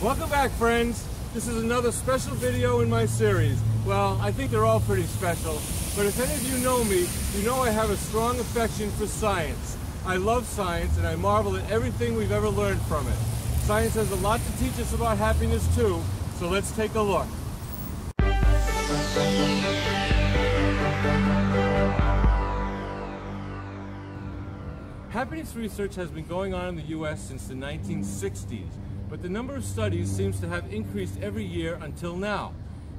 Welcome back, friends. This is another special video in my series. Well, I think they're all pretty special, but if any of you know me, you know I have a strong affection for science. I love science and I marvel at everything we've ever learned from it. Science has a lot to teach us about happiness too, so let's take a look. Happiness research has been going on in the U.S. since the 1960s, but the number of studies seems to have increased every year until now.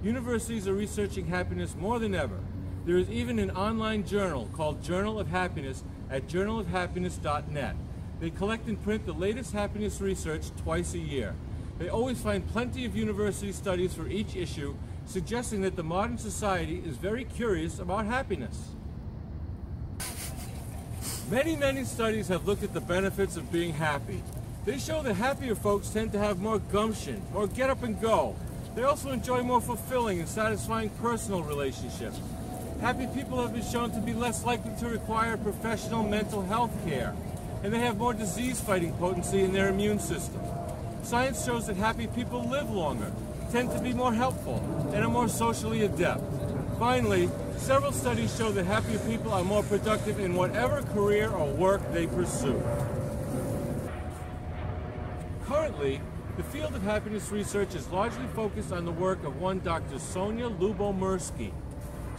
Universities are researching happiness more than ever. There is even an online journal called Journal of Happiness at journalofhappiness.net. They collect and print the latest happiness research twice a year. They always find plenty of university studies for each issue, suggesting that the modern society is very curious about happiness. Many studies have looked at the benefits of being happy. They show that happier folks tend to have more gumption, more get up and go. They also enjoy more fulfilling and satisfying personal relationships. Happy people have been shown to be less likely to require professional mental health care, and they have more disease-fighting potency in their immune system. Science shows that happy people live longer, tend to be more helpful, and are more socially adept. Finally, several studies show that happier people are more productive in whatever career or work they pursue. Currently, the field of happiness research is largely focused on the work of one Dr. Sonia Lyubomirsky.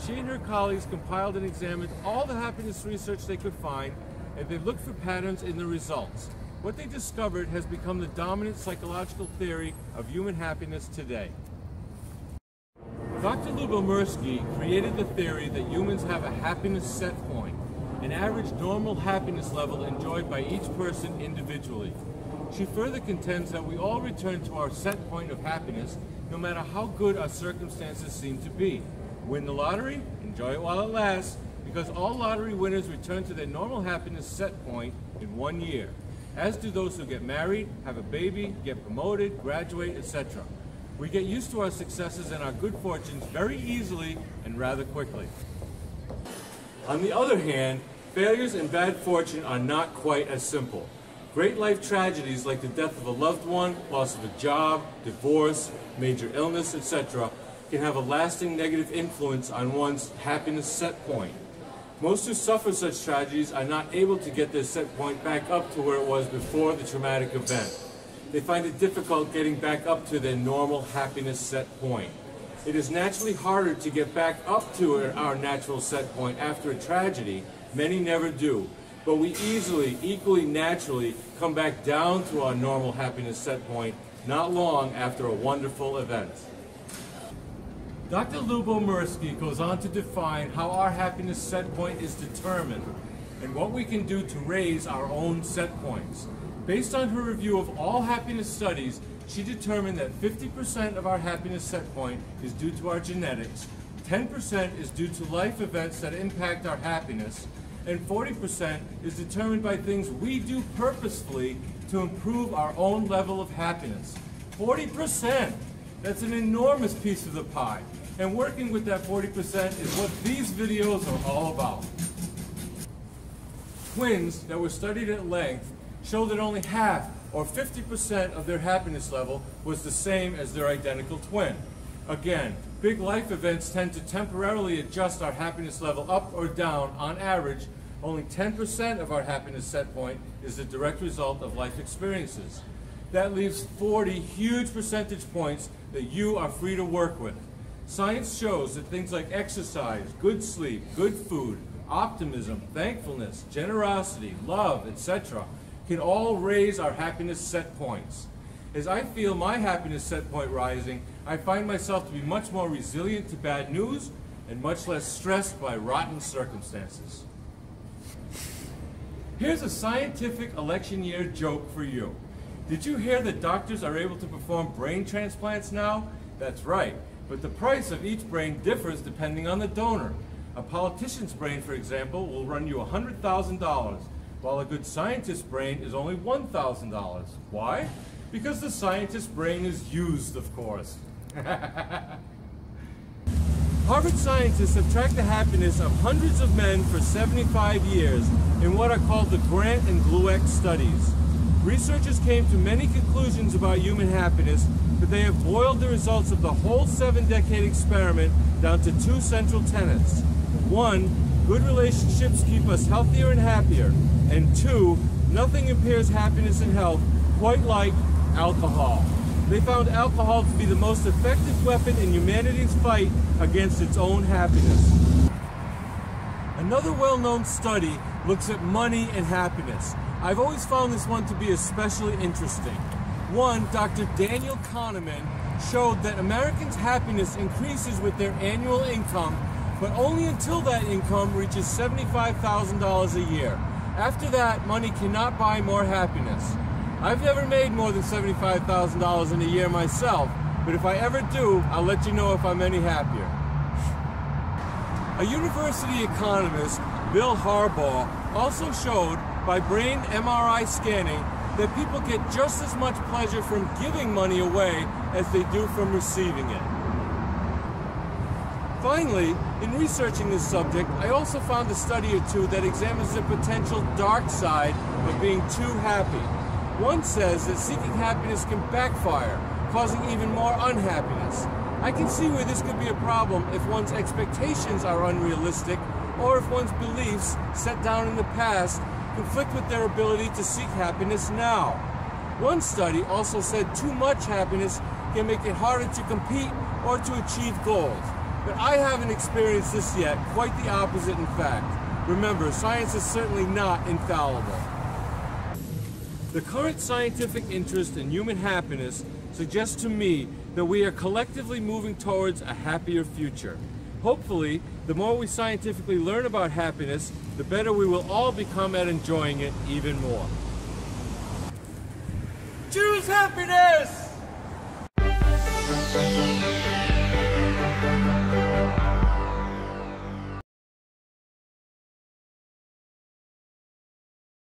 She and her colleagues compiled and examined all the happiness research they could find, and they looked for patterns in the results. What they discovered has become the dominant psychological theory of human happiness today. Dr. Lyubomirsky created the theory that humans have a happiness set point, an average normal happiness level enjoyed by each person individually. She further contends that we all return to our set point of happiness no matter how good our circumstances seem to be. Win the lottery? Enjoy it while it lasts, because all lottery winners return to their normal happiness set point in 1 year, as do those who get married, have a baby, get promoted, graduate, etc. We get used to our successes and our good fortunes very easily and rather quickly. On the other hand, failures and bad fortune are not quite as simple. Great life tragedies like the death of a loved one, loss of a job, divorce, major illness, etc. can have a lasting negative influence on one's happiness set point. Most who suffer such tragedies are not able to get their set point back up to where it was before the traumatic event. They find it difficult getting back up to their normal happiness set point. It is naturally harder to get back up to our natural set point after a tragedy. Many never do. But we equally naturally come back down to our normal happiness set point not long after a wonderful event. Dr. Lyubomirsky goes on to define how our happiness set point is determined and what we can do to raise our own set points. Based on her review of all happiness studies, she determined that 50% of our happiness set point is due to our genetics, 10% is due to life events that impact our happiness, and 40% is determined by things we do purposefully to improve our own level of happiness. 40%! That's an enormous piece of the pie. And working with that 40% is what these videos are all about. Twins that were studied at length show that only half, or 50% of their happiness level was the same as their identical twin. Again, big life events tend to temporarily adjust our happiness level up or down. On average, only 10% of our happiness set point is the direct result of life experiences. That leaves 40 huge percentage points that you are free to work with. Science shows that things like exercise, good sleep, good food, optimism, thankfulness, generosity, love, etc. can all raise our happiness set points. As I feel my happiness set point rising, I find myself to be much more resilient to bad news and much less stressed by rotten circumstances. Here's a scientific election year joke for you. Did you hear that doctors are able to perform brain transplants now? That's right, but the price of each brain differs depending on the donor. A politician's brain, for example, will run you $100,000, while a good scientist's brain is only $1,000. Why? Because the scientist's brain is used, of course. Harvard scientists have tracked the happiness of hundreds of men for 75 years in what are called the Grant and Glueck studies. Researchers came to many conclusions about human happiness, but they have boiled the results of the whole 7-decade experiment down to 2 central tenets. 1, good relationships keep us healthier and happier. And 2, nothing impairs happiness and health quite like alcohol. They found alcohol to be the most effective weapon in humanity's fight against its own happiness. Another well-known study looks at money and happiness. I've always found this one to be especially interesting. One, Dr. Daniel Kahneman showed that Americans' happiness increases with their annual income, but only until that income reaches $75,000 a year. After that, money cannot buy more happiness. I've never made more than $75,000 in a year myself, but if I ever do, I'll let you know if I'm any happier. A university economist, Bill Harbaugh, also showed by brain MRI scanning that people get just as much pleasure from giving money away as they do from receiving it. Finally, in researching this subject, I also found a study or two that examines the potential dark side of being too happy. One says that seeking happiness can backfire, causing even more unhappiness. I can see where this could be a problem if one's expectations are unrealistic, or if one's beliefs, set down in the past, conflict with their ability to seek happiness now. One study also said too much happiness can make it harder to compete or to achieve goals. But I haven't experienced this yet, quite the opposite in fact. Remember, science is certainly not infallible. The current scientific interest in human happiness suggests to me that we are collectively moving towards a happier future. Hopefully, the more we scientifically learn about happiness, the better we will all become at enjoying it even more. Choose happiness!